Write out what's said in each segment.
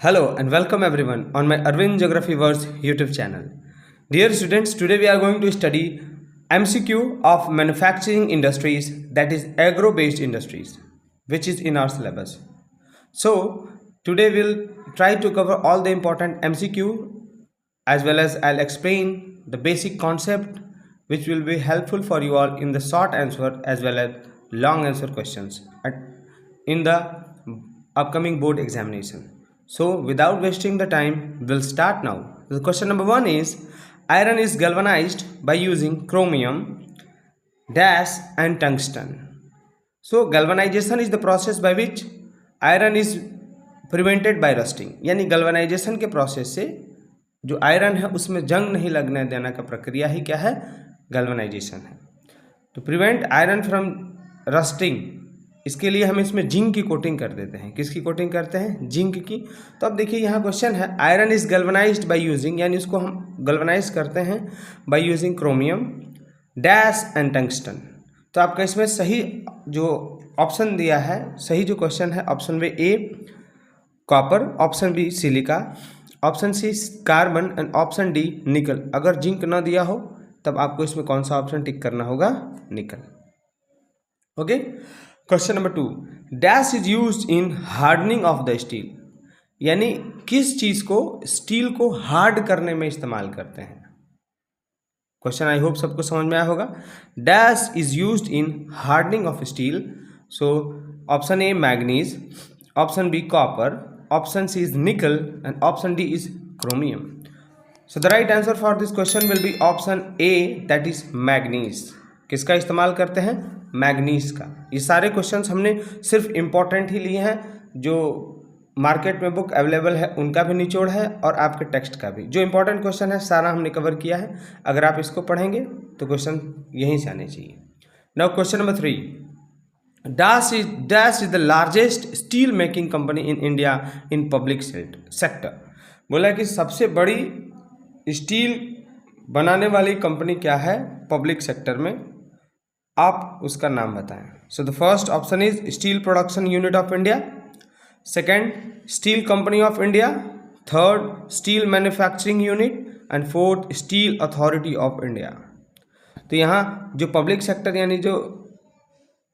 Hello and welcome everyone on my Arvind Geography Words YouTube channel. Dear students, today we are going to study MCQ of manufacturing industries, that is agro-based industries, which is in our syllabus. So today we'll try to cover all the important MCQ as well as I'll explain the basic concept which will be helpful for you all in the short answer as well as long answer questions in the upcoming board examination. So without wasting the time, we'll start now. The question number 1 is iron is galvanized by using chromium, dash and tungsten. So galvanization is the process by which iron is prevented by rusting. यानी galvanization के process से जो iron है उसमें जंग नहीं लगने देना का प्रक्रिया ही क्या है, galvanization है. तो प्रिवेंट आयरन फ्रॉम रस्टिंग, इसके लिए हम इसमें जिंक की कोटिंग कर देते हैं. किसकी कोटिंग करते हैं? जिंक की. तो अब देखिए यहाँ क्वेश्चन है आयरन इज गल्वनाइज्ड बाय यूजिंग, यानी इसको हम गल्वनाइज करते हैं by using chromium, dash and tungsten. तो आपका इसमें सही जो ऑप्शन दिया है, सही जो क्वेश्चन है, ऑप्शन में A copper, option B silica, option C carbon and option D nickel. अगर जिंक ना दिया हो तब आपको इसमें कौन सा ऑप्शन टिक करना होगा? निकल. Okay. Question number 2, dash is used in hardening of the steel, यानी किस चीज को स्टील को हार्ड करने में इस्तेमाल करते हैं. क्वेश्चन आई होप सबको समझ में आया होगा. Dash is used in hardening of steel. So option A manganese, option B copper, option C is nickel and option D is chromium. So the right answer for this question will be option A, that is manganese. किसका इस्तेमाल करते हैं? Manganese का. ये सारे questions हमने सिर्फ important ही लिए हैं, जो मार्केट में बुक अवेलेबल है उनका भी निचोड़ है और आपके टेक्स्ट का भी. जो इम्पोर्टेंट क्वेश्चन है सारा हमने कवर किया है. अगर आप इसको पढ़ेंगे तो क्वेश्चन यहीं से आने चाहिए. Now question number 3, dash is the largest steel making company in India in public sector. बोला कि सबसे बड़ी स्टील बनाने वाली कंपनी क्या है पब्लिक सेक्टर में, आप उसका नाम बताएं. So the first option is steel production unit of India, second steel company of India, third steel manufacturing unit and fourth steel authority of India. तो यहाँ जो पब्लिक सेक्टर यानी जो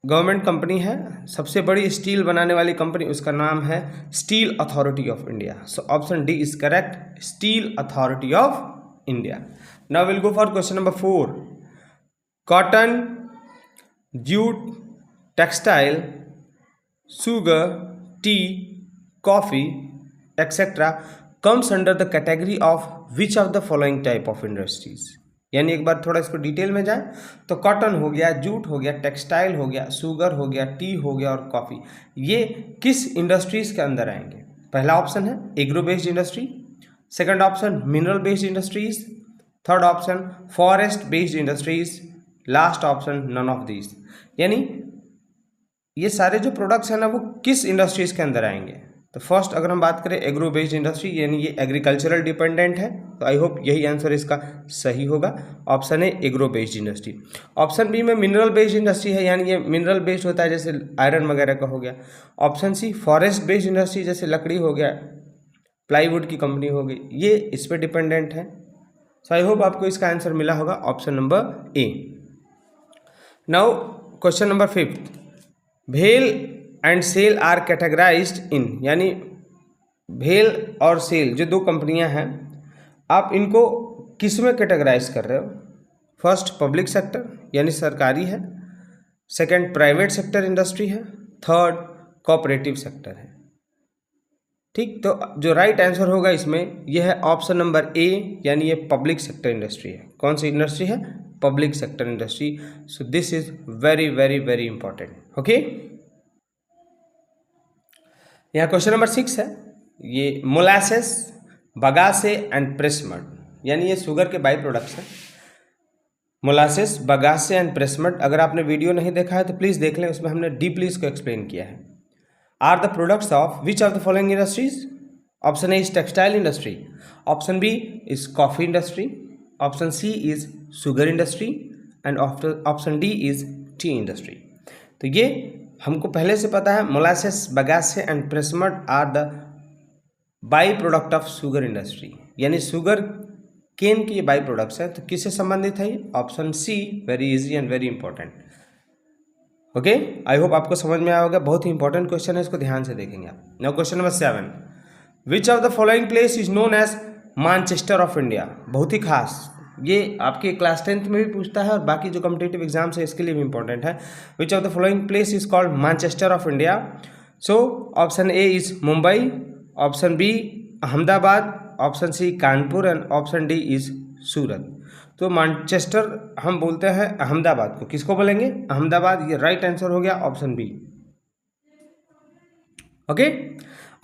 गवर्नमेंट कंपनी है, सबसे बड़ी स्टील बनाने वाली कंपनी, उसका नाम है steel authority of India. So option D is correct, steel authority of India. Now will go for question number 4, cotton, jute, textile, sugar, tea, coffee, etc. comes under the category of which of the following type of industries. यानी एक बार थोड़ा इसको detail में जाए तो cotton हो गया, jute हो गया, टेक्सटाइल हो गया, शुगर हो गया, टी हो गया और कॉफ़ी, ये किस इंडस्ट्रीज के अंदर आएंगे? पहला ऑप्शन है agro based industry, second option mineral based industries, third option forest based industries, last option none of this. यानी ये सारे जो प्रोडक्ट्स हैं ना वो किस इंडस्ट्रीज के अंदर आएंगे. तो फर्स्ट अगर हम बात करें एग्रो बेस्ड इंडस्ट्री, यानी ये एग्रीकल्चरल डिपेंडेंट है, तो आई होप यही आंसर इसका सही होगा. ऑप्शन है agro based industry. Option B में मिनरल बेस्ड इंडस्ट्री है, यानी ये मिनरल बेस्ड होता है जैसे आयरन वगैरह का हो गया. Option C forest based industry, जैसे लकड़ी हो गया, प्लाईवुड की कंपनी हो गई, ये इस पर डिपेंडेंट है. सो आई होप आपको इसका आंसर मिला होगा ऑप्शन नंबर ए. नाउ क्वेश्चन नंबर 5, भेल एंड सेल आर कैटेगराइज्ड इन, यानी भेल और सेल जो दो कंपनियां हैं, आप इनको किस में कैटेगराइज कर रहे हो? फर्स्ट पब्लिक सेक्टर यानी सरकारी है, सेकंड प्राइवेट सेक्टर इंडस्ट्री है, थर्ड कोऑपरेटिव सेक्टर है. ठीक, तो जो राइट आंसर होगा इसमें यह है ऑप्शन नंबर ए, यानी ये पब्लिक सेक्टर इंडस्ट्री है. कौन सी इंडस्ट्री है? Public sector industry. So this is very very very important. Okay, यहाँ क्वेश्चन नंबर 6 है, ये मोलासेस, बगासे एंड प्रेसमड, यानी ये शुगर के बाई प्रोडक्ट्स हैं. मोलासेस, बगासे एंड प्रेसमड, अगर आपने वीडियो नहीं देखा है तो प्लीज़ देख लें, उसमें हमने डीपली इसको एक्सप्लेन किया है. Are the products of which of the following industries? Option A is textile industry, option B is coffee industry, option C is sugar industry and option D is tea industry. तो ये हमको पहले से पता है, molasses, bagasse and pressmud are the by product of sugar industry, यानी sugar cane की by products है, तो किससे संबंधित है? Option C, very easy and very important. Okay, I hope आपको समझ में आया होगा। बहुत ही इंपॉर्टेंट क्वेश्चन है, इसको ध्यान से देखेंगे आप। Now question number 7, which of the following place is known as Manchester of India? बहुत ही खास, ये आपके क्लास 10th में भी पूछता है और बाकी जो कॉम्पिटिटिव एग्जाम्स है इसके लिए भी इंपॉर्टेंट है। Which of the following place is called Manchester of India? So option A is Mumbai, option B Ahmedabad, option C Kanpur and option D is Surat. तो मैनचेस्टर हम बोलते हैं अहमदाबाद को, किसको बोलेंगे? अहमदाबाद। ये राइट आंसर हो गया option B. Okay,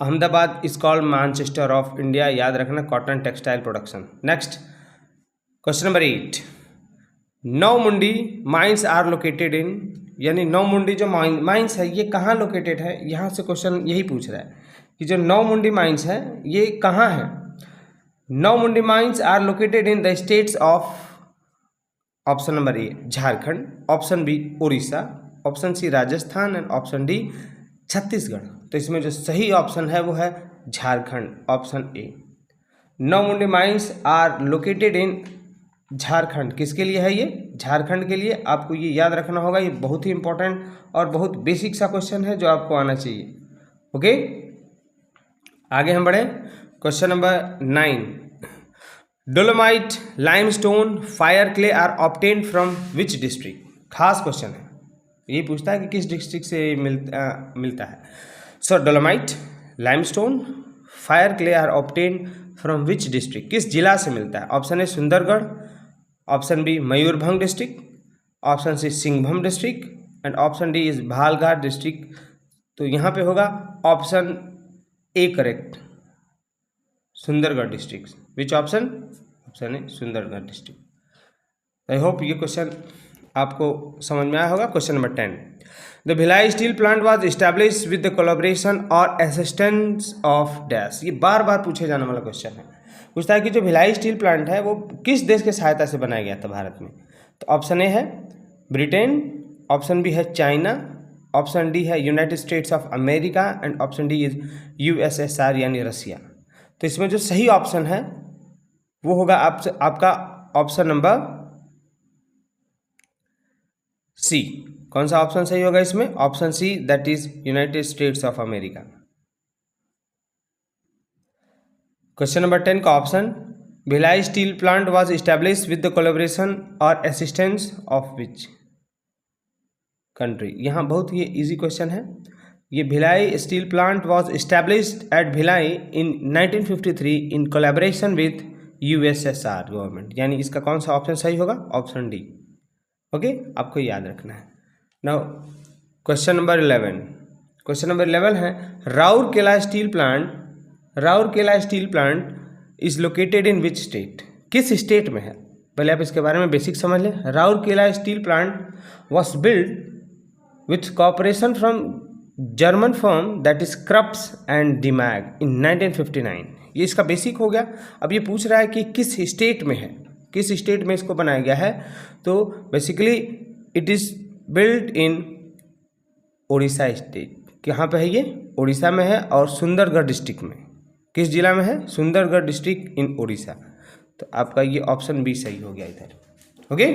Ahmedabad is called Manchester of India, याद रखना, cotton textile production. Next question number 8, Noamundi mines are located in, यानी नौमुंडी जो माइंस है ये कहाँ लोकेटेड है? यहाँ से क्वेश्चन यही पूछ रहा है कि जो नौमुंडी माइंस है ये कहाँ है? Noamundi mines are located in the states of, option number A Jharkhand, option B Orissa, option C Rajasthan and option D Chhattisgarh. तो इसमें जो सही ऑप्शन है वो है Jharkhand, option A. Noamundi mines are located in Jharkhand, किसके लिए है ये? झारखंड के लिए। आपको ये याद रखना होगा, ये बहुत ही इंपॉर्टेंट और बहुत बेसिक सा क्वेश्चन है जो आपको आना चाहिए। ओके, आगे हम बढ़े। Question number 9, dolomite, limestone, fire clay are obtained from which district? खास क्वेश्चन है, ये पूछता है कि किस डिस्ट्रिक्ट से मिलता है। So dolomite, limestone, fire clay are obtained from which district? किस जिला से मिलता है? Option A Sundargarh, option B Mayurbhanj district, option C Singhbhum district and option D is Balaghat district. तो यहाँ पे होगा option A correct, Sundargarh district. Which option? Option A Sundargarh district. I hope ये क्वेश्चन आपको समझ में आया होगा। Question number 10, the Bhilai steel plant was establish with the collaboration और असिस्टेंस ऑफ डैश। ये बार बार पूछे जाने वाला क्वेश्चन है। पूछता है कि जो भिलाई स्टील प्लांट है वो किस देश की सहायता से बनाया गया था भारत में? तो ऑप्शन ए है ब्रिटेन, ऑप्शन बी है चाइना, ऑप्शन डी है United States of America and option D is USSR यानी रसिया। तो इसमें जो सही ऑप्शन है वो होगा आपका ऑप्शन नंबर सी। कौन सा ऑप्शन सही होगा इसमें? Option C, that is United States of America. Question number 10 का option, Bhilai steel plant was establish with the collaboration और असिस्टेंस ऑफ विच कंट्री? यहाँ बहुत ही इजी क्वेश्चन है। ये Bhilai steel plant was established at Bhilai in 1953 in collaboration with USSR government, यानी इसका कौन सा ऑप्शन सही होगा? Option D. ओके, आपको याद रखना है। Now question number 11, question number 11 है Rourkela steel plant is located in which state? किस स्टेट में है? पहले आप इसके बारे में बेसिक समझ लें। Rourkela steel plant was build with cooperation from German firm that is Krupps and Demag in 1959। ये इसका बेसिक हो गया। अब ये पूछ रहा है कि किस स्टेट में है, किस स्टेट में इसको बनाया गया है? तो basically it is build in Orissa state. कहाँ पे है ये? उड़ीसा में है और सुंदरगढ़ डिस्ट्रिक्ट में। किस जिला में है? Sundargarh district in Orissa. तो आपका ये ऑप्शन बी सही हो गया इधर। ओके,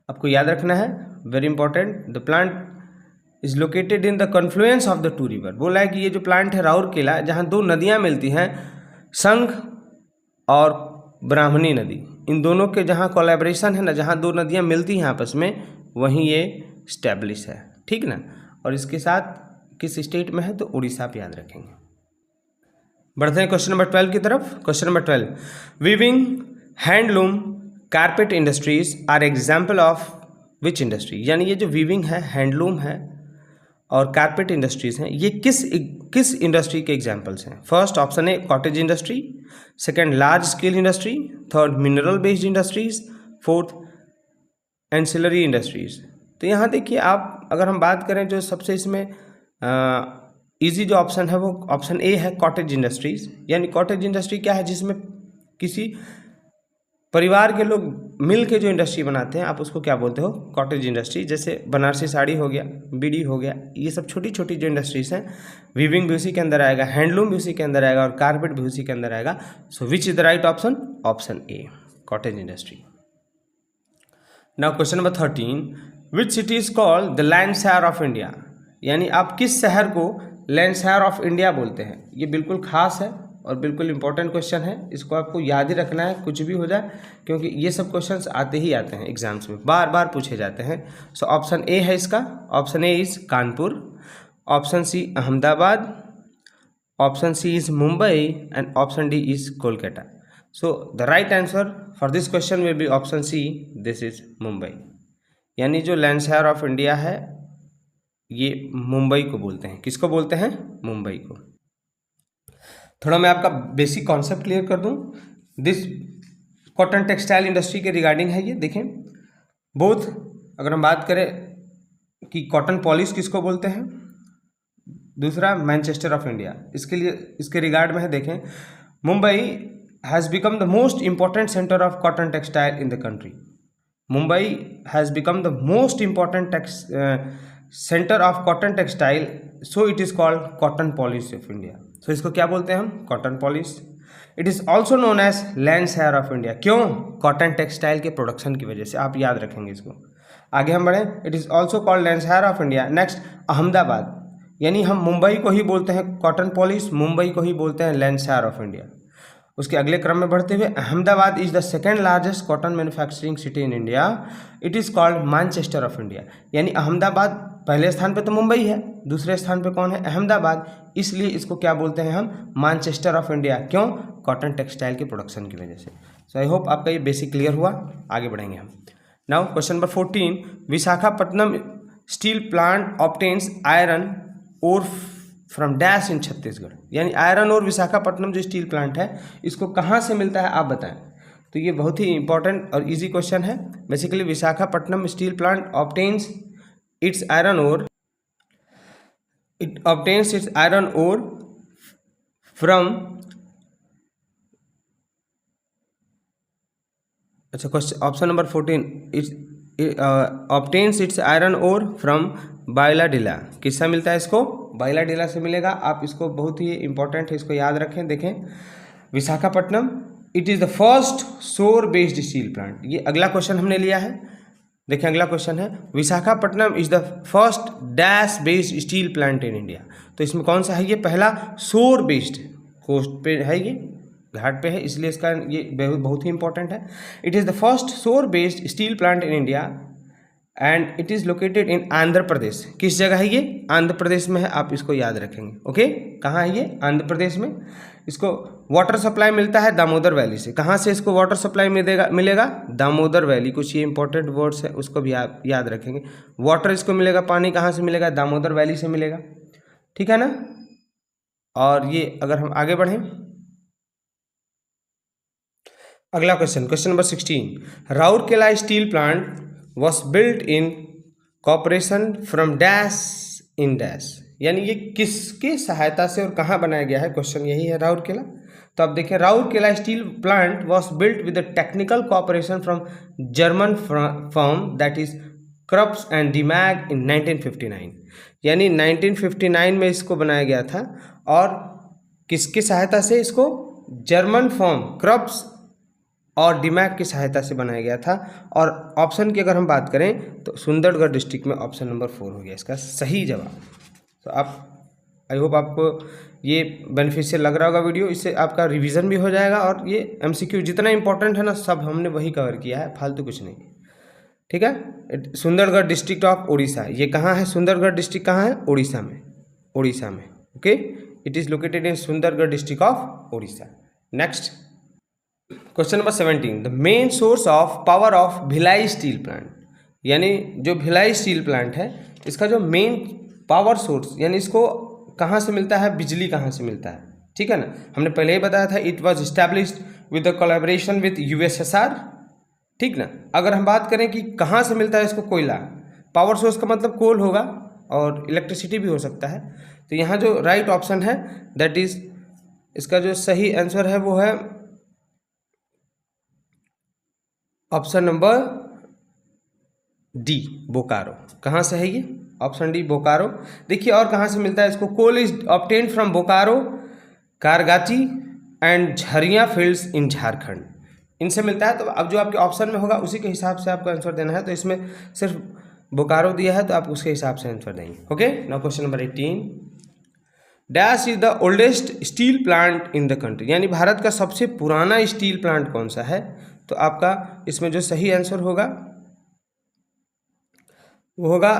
आपको याद रखना है, very important. The plant is located in the confluence of the two river. बोला है कि ये जो प्लांट है राउरकेला, जहाँ दो नदियाँ मिलती हैं, संघ और ब्राह्मणी नदी, इन दोनों के जहाँ कोलैबोरेशन है ना, जहाँ दो नदियाँ मिलती हैं आपस में, वहीं ये स्टैब्लिश है, ठीक ना। और इसके साथ किस स्टेट में है? तो उड़ीसा पे याद रखेंगे। बढ़ते हैं क्वेश्चन नंबर 12 की तरफ। Question number 12, weaving, handloom, carpet industries are example of which industry? यानी ये जो वीविंग है, हैंडलूम है और कारपेट इंडस्ट्रीज हैं, ये किस इंडस्ट्री के एग्जाम्पल्स हैं? फर्स्ट ऑप्शन है cottage industry, second large scale industry, third mineral based industries, fourth ancillary industries. तो यहाँ देखिए आप, अगर हम बात करें जो सबसे इसमें इजी जो ऑप्शन है वो ऑप्शन ए है कॉटेज इंडस्ट्रीज। यानी कॉटेज इंडस्ट्री क्या है? जिसमें किसी परिवार के लोग मिल के जो इंडस्ट्री बनाते हैं आप उसको क्या बोलते हो? Cottage industry. जैसे बनारसी साड़ी हो गया, बीड़ी हो गया, ये सब छोटी छोटी जो इंडस्ट्रीज हैं, वीविंग भी उसी के अंदर आएगा, हैंडलूम भी उसी के अंदर आएगा और कारपेट भी उसी के अंदर आएगा। So which is the right option? Option A, cottage industry. Now question number 13, which city is called the Lancashire of India? यानी आप किस शहर को लैंडशायर ऑफ इंडिया बोलते हैं? ये बिल्कुल खास है और बिल्कुल इंपॉर्टेंट क्वेश्चन है, इसको आपको याद ही रखना है कुछ भी हो जाए, क्योंकि ये सब क्वेश्चंस आते ही आते हैं एग्जाम्स में, बार बार पूछे जाते हैं। सो ऑप्शन ए है इसका, option A is Kanpur, option C Ahmedabad, option C is Mumbai and option D is Kolkata. So the right answer for this question will be option C, this is Mumbai. यानी जो लैंडशायर ऑफ इंडिया है ये मुंबई को बोलते हैं। किसको बोलते हैं? मुंबई को। थोड़ा मैं आपका बेसिक कॉन्सेप्ट क्लियर कर दूं। दिस कॉटन टेक्सटाइल इंडस्ट्री के रिगार्डिंग है ये। देखें, बोथ अगर हम बात करें कि कॉटन पॉलिश किसको बोलते हैं, दूसरा मैनचेस्टर ऑफ इंडिया, इसके लिए इसके रिगार्ड में है। देखें, Mumbai has become the most important centre of cotton textile in the country. Mumbai has become the most important centre of cotton textile, so it is called Cottonopolis of India. So इसको क्या बोलते हैं हम? Cottonopolis. It is also known as Lancashire of India. क्यों? Cotton textile के production की वजह से। आप याद रखेंगे इसको। आगे हम बढ़ें, it is also called Lancashire of India. Next, Ahmedabad, यानी हम मुंबई को ही बोलते हैं कॉटन पॉलिश, मुंबई को ही बोलते हैं लैंडशायर ऑफ इंडिया। उसके अगले क्रम में बढ़ते हुए, Ahmedabad is the second largest cotton manufacturing city in India, it is called Manchester of India. यानी अहमदाबाद पहले स्थान पे तो मुंबई है, दूसरे स्थान पे कौन है? अहमदाबाद। इसलिए इसको क्या बोलते हैं हम? Manchester of India. क्यों? कॉटन टेक्सटाइल के प्रोडक्शन की वजह से। सो आई होप आपका ये बेसिक क्लियर हुआ। आगे बढ़ेंगे हम। Now question number 14, Visakhapatnam steel plant obtains iron ore from dash in Chhattisgarh. यानी आयरन और विशाखापट्टनम जो स्टील प्लांट है इसको कहाँ से मिलता है आप बताएं। तो ये बहुत ही इंपॉर्टेंट और इजी क्वेश्चन है। Basically Visakhapatnam steel plant obtains its iron ore from, अच्छा question option number 14, obtains its iron ore from Bailadila. किससे मिलता है इसको? बाइलाडिला से मिलेगा। आप इसको बहुत ही इंपॉर्टेंट है, इसको याद रखें। देखें, Visakhapatnam it is the first shore based steel plant. ये अगला क्वेश्चन हमने लिया है। देखें, अगला क्वेश्चन है Visakhapatnam is the first dash based steel plant in India. तो इसमें कौन सा है? ये पहला सोर बेस्ड, कोस्ट पे है, ये घाट पे है, इसलिए इसका ये बहुत ही इंपॉर्टेंट है। It is the first shore based steel plant in India and it is located in Andhra Pradesh. किस जगह है ये? आंध्र प्रदेश में है। आप इसको याद रखेंगे। ओके, कहाँ है ये? आंध्र प्रदेश में। इसको वाटर सप्लाई मिलता है दामोदर वैली से। कहाँ से इसको वाटर सप्लाई मिलेगा? दामोदर वैली। कुछ ये इंपॉर्टेंट वर्ड्स है, उसको भी आप याद रखेंगे। वाटर इसको मिलेगा, पानी कहाँ से मिलेगा? दामोदर वैली से मिलेगा। ठीक है ना? और ये अगर हम आगे बढ़ें, अगला question number 16, Rourkela steel plant was built in cooperation from dash in dash। यानी ये किसके सहायता से और कहाँ बनाया गया है? क्वेश्चन यही है, राउरकेला। तो अब देखें, Rourkela steel plant was built with a technical cooperation from German firm that is Krups and Demag in 1959। यानी 1959 में इसको बनाया गया था। और किसकी सहायता से? इसको जर्मन फर्म क्रप्स और डिमैग की सहायता से बनाया गया था। और ऑप्शन की अगर हम बात करें तो सुंदरगढ़ डिस्ट्रिक्ट में ऑप्शन नंबर 4 हो गया इसका सही जवाब। तो आप, आई होप आपको ये बेनिफिशियल लग रहा होगा वीडियो। इससे आपका रिवीजन भी हो जाएगा और ये एमसीक्यू जितना इंपॉर्टेंट है ना, सब हमने वही कवर किया है, फालतू कुछ नहीं। ठीक है। सुंदरगढ़ डिस्ट्रिक्ट ऑफ उड़ीसा, ये कहाँ है? सुंदरगढ़ डिस्ट्रिक्ट कहाँ है? उड़ीसा में। उड़ीसा में। Okay, it is located in Sundargarh district of Orissa. Next question number 17, the main source of power of Bhilai steel plant. यानी जो भिलाई स्टील प्लांट है इसका जो मेन पावर सोर्स, यानी इसको कहाँ से मिलता है? बिजली कहाँ से मिलता है? ठीक है ना, हमने पहले ही बताया था, it was established with the collaboration with USSR. ठीक ना। अगर हम बात करें कि कहाँ से मिलता है इसको, कोयला। पावर सोर्स का मतलब कोल होगा और इलेक्ट्रिसिटी भी हो सकता है। तो यहाँ जो राइट ऑप्शन है दैट इज, इसका जो सही आंसर है वो है ऑप्शन नंबर डी बोकारो। कहाँ से है ये? Option D Bokaro. देखिए और कहाँ से मिलता है इसको? Coal is obtained from Bokaro, Kargali and Jharia fields in Jharkhand, इनसे मिलता है। तो अब जो आपके ऑप्शन में होगा उसी के हिसाब से आपको आंसर देना है। तो इसमें सिर्फ बोकारो दिया है तो आप उसके हिसाब से आंसर देंगे। Okay, now question number 18, dash is the oldest steel plant in the country, यानी भारत का सबसे पुराना स्टील प्लांट कौन सा है? तो आपका इसमें जो सही आंसर होगा वो होगा,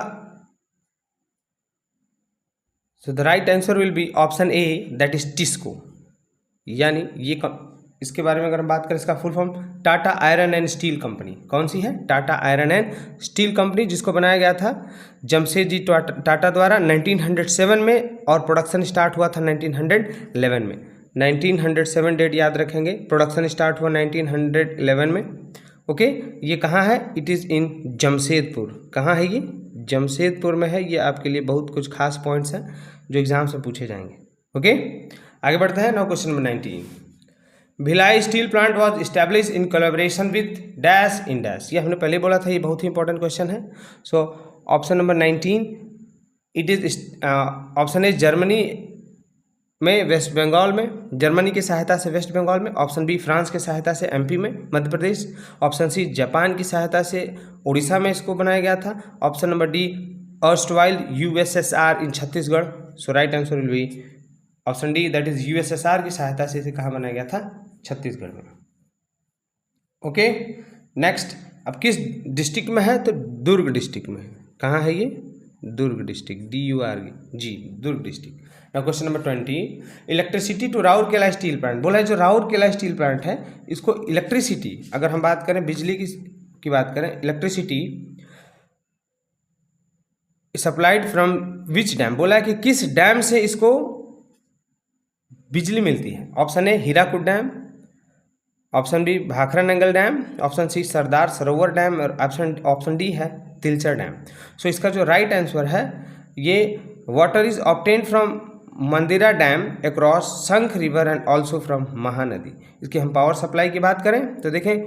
सो the right answer will be option A, that is TISCO. यानी ये इसके बारे में अगर हम बात करें, इसका full form Tata iron and steel company. कौन सी है? Tata iron and steel company, जिसको बनाया गया था जमशेदजी टाटा द्वारा 1907 में, और प्रोडक्शन स्टार्ट हुआ था 1911 में। 1907 डेट याद रखेंगे, प्रोडक्शन स्टार्ट हुआ 1911 में। ओके, ये कहाँ है? It is in Jamshedpur. कहाँ है ये? जमशेदपुर में है। ये आपके लिए बहुत कुछ खास पॉइंट्स हैं जो एग्जाम से पूछे जाएंगे। ओके, आगे बढ़ते हैं। Now question number 19, Bhilai steel plant was establish in collaboration with dash in dash. ये हमने पहले बोला था, ये बहुत ही इंपॉर्टेंट क्वेश्चन है। So option number 19, it is option A Germany में, वेस्ट बंगाल में, जर्मनी की सहायता से वेस्ट बंगाल में। ऑप्शन बी फ्रांस की सहायता से एमपी में, Madhya Pradesh. Option C Japan की सहायता से उड़ीसा में इसको बनाया गया था। Option number D erstwhile USSR in Chhattisgarh. So right answer will be option D, that is USSR की सहायता से इसे कहाँ बनाया गया था? छत्तीसगढ़ में। ओके, नेक्स्ट, अब किस डिस्ट्रिक्ट में है? तो दुर्ग डिस्ट्रिक्ट में है। कहाँ है ये? Durg district, DURG, Durg district. Now question number 20, electricity to Rourkela steel plant. बोला है जो राउरकेला स्टील प्लांट है इसको इलेक्ट्रिसिटी, अगर हम बात करें बिजली की बात करें, electricity supplied from which dam. बोला है कि किस डैम से इसको बिजली मिलती है? Option A Hirakud dam, option B Bhakra Nangal dam, option C Sardar Sarovar dam, और ऑप्शन डी है तिलचर डैम। सो इसका जो राइट आंसर है, ये water is obtained from Mandira dam across Sankh river and also from Mahanadi. इसकी हम पावर सप्लाई की बात करें तो देखें,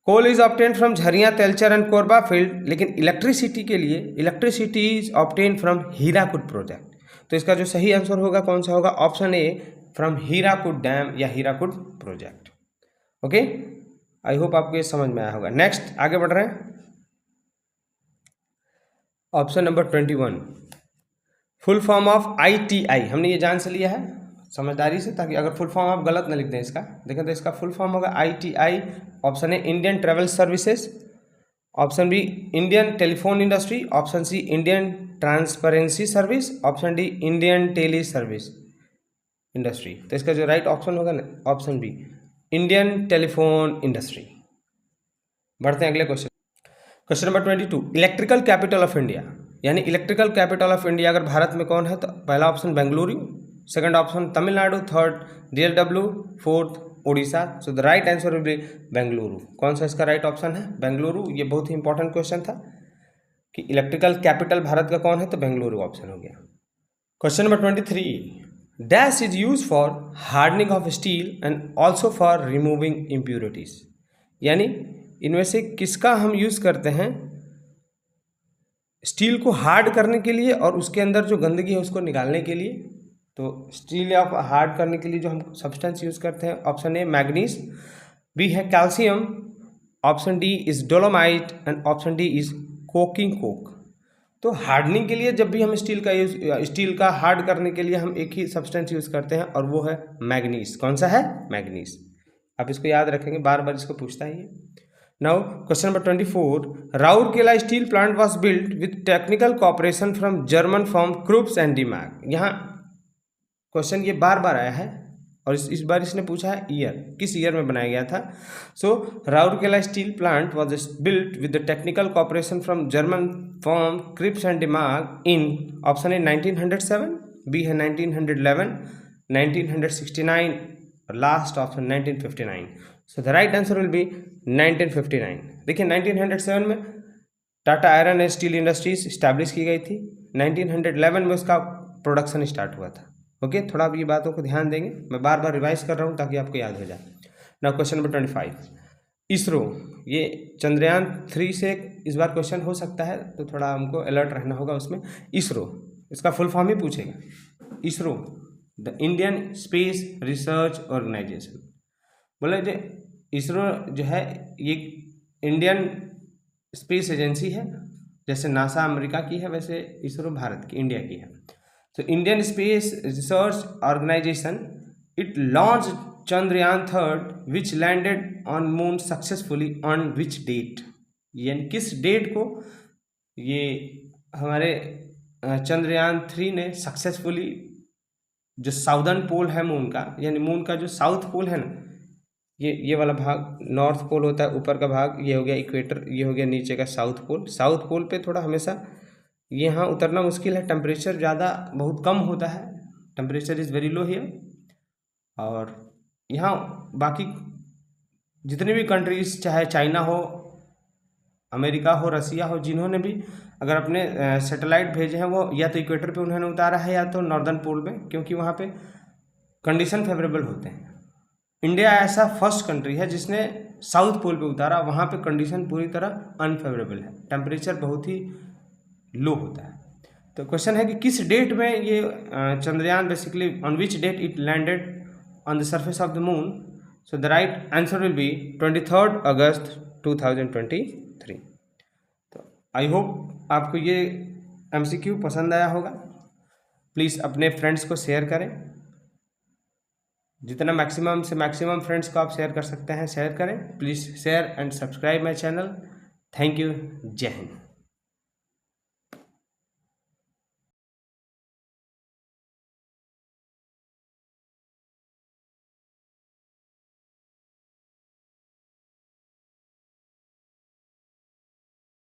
coal is obtained from Jharia, Talcher and Korba field, लेकिन इलेक्ट्रिसिटी के लिए electricity is obtained from Hirakud project. तो इसका जो सही आंसर होगा कौन सा होगा? Option A, from Hirakud dam या Hirakud project. Okay, I hope आपको ये समझ में आया होगा। नेक्स्ट आगे बढ़ रहे हैं। Option number 21, full form of ITI, हमने ये जान से लिया है समझदारी से, ताकि अगर फुल फॉर्म आप गलत ना लिख दें इसका। देखें तो इसका फुल फॉर्म होगा ITI। Option A Indian travel services, option B Indian telephone industry, option C Indian transparency service, option D Indian tele service industry. तो इसका जो राइट ऑप्शन होगा ना, option B Indian telephone industry. बढ़ते हैं अगले question. Question number 22, electrical capital of India, यानी electrical capital of India अगर भारत में कौन है? तो पहला option Bengaluru, second option Tamil Nadu, third DLW, fourth Orissa. So the right answer will B Bengaluru. कौन सा इसका राइट ऑप्शन है? बेंगलुरु। ये बहुत ही इंपॉर्टेंट क्वेश्चन था कि इलेक्ट्रिकल कैपिटल भारत का कौन है, तो बेंगलुरु ऑप्शन हो गया। Question number 23, dash is use for hardening of steel and also for removing impurities, यानी इनमें से किसका हम यूज करते हैं स्टील को हार्ड करने के लिए और उसके अंदर जो गंदगी है उसको निकालने के लिए? तो स्टील या हार्ड करने के लिए जो हम सब्सटेंस यूज करते हैं, ऑप्शन ए मैग्नीज, बी है calcium, option D is dolomite and option D is coking Coke. तो हार्डनिंग के लिए जब भी हम स्टील का हार्ड करने के लिए हम एक ही सब्सटेंस यूज करते हैं और वो है मैग्नीज। कौन सा है? मैग्नीज। आप इसको याद रखेंगे, बार बार इसको पूछता है ये। Now question number 24, Rourkela steel plant was built with technical cooperation from German firm Krupps and Demag. यहाँ क्वेश्चन ये बार बार आया है और इस बार इसने पूछा है ईयर, किस ईयर में बनाया गया था? So Rourkela steel plant was built with the technical cooperation from German firm Krupps and Demag in, option A 1907, B है 1911, 1969 और last option 1959। So the right answer will be 1959। देखिए 1907 में Tata iron and steel industries establish की गई थी, 1911 में उसका production start हुआ था। ओके, थोड़ा आप ये बातों को ध्यान देंगे, मैं बार बार रिवाइज कर रहा हूँ ताकि आपको याद हो जाए। नाउ क्वेश्चन नंबर 25, इसरो, ये चंद्रयान 3 से इस बार क्वेश्चन हो सकता है, तो थोड़ा हमको अलर्ट रहना होगा उसमें। इसरो, इसका फुल फॉर्म ही पूछेगा। ISRO, the Indian space research organisation. बोले जो इसरो जो है ये इंडियन स्पेस एजेंसी है, जैसे नासा अमेरिका की है वैसे इसरो भारत की, इंडिया की है। तो Indian space research organisation, it launch Chandrayaan 3 which landed on moon successfully on which date, यानी किस डेट को ये हमारे चंद्रयान 3 ने सक्सेसफुली जो साउदर्न पोल है मून का, यानी मून का जो साउथ पोल है ना, ये वाला भाग नॉर्थ पोल होता है, ऊपर का भाग ये हो गया इक्वेटर, ये हो गया नीचे का साउथ पोल। साउथ पोल पे थोड़ा हमेशा यहाँ उतरना मुश्किल है, टेम्परेचर ज़्यादा बहुत कम होता है, temperature is very low here. और यहाँ बाकी जितने भी कंट्रीज, चाहे चाइना हो, अमेरिका हो, रसिया हो, जिन्होंने भी अगर अपने सैटेलाइट भेजे हैं वो या तो इक्वेटर पे उन्होंने उतारा है या तो नॉर्दर्न पोल में, क्योंकि वहाँ पे कंडीशन फेवरेबल होते हैं। इंडिया ऐसा फर्स्ट कंट्री है जिसने साउथ पोल पे उतारा, वहाँ पे कंडीशन पूरी तरह अनफेवरेबल है, टेम्परेचर बहुत ही लो होता है। तो क्वेश्चन है कि किस डेट में ये Chandrayaan basically on which date it landed on the surface of the moon. So the right answer will be 23 August 2023। तो आई होप आपको ये MCQ पसंद आया होगा। प्लीज़ अपने फ्रेंड्स को शेयर करें, जितना मैक्सिमम से मैक्सिमम फ्रेंड्स को आप शेयर कर सकते हैं शेयर करें। Please share and subscribe my channel. Thank you. जय हिंद।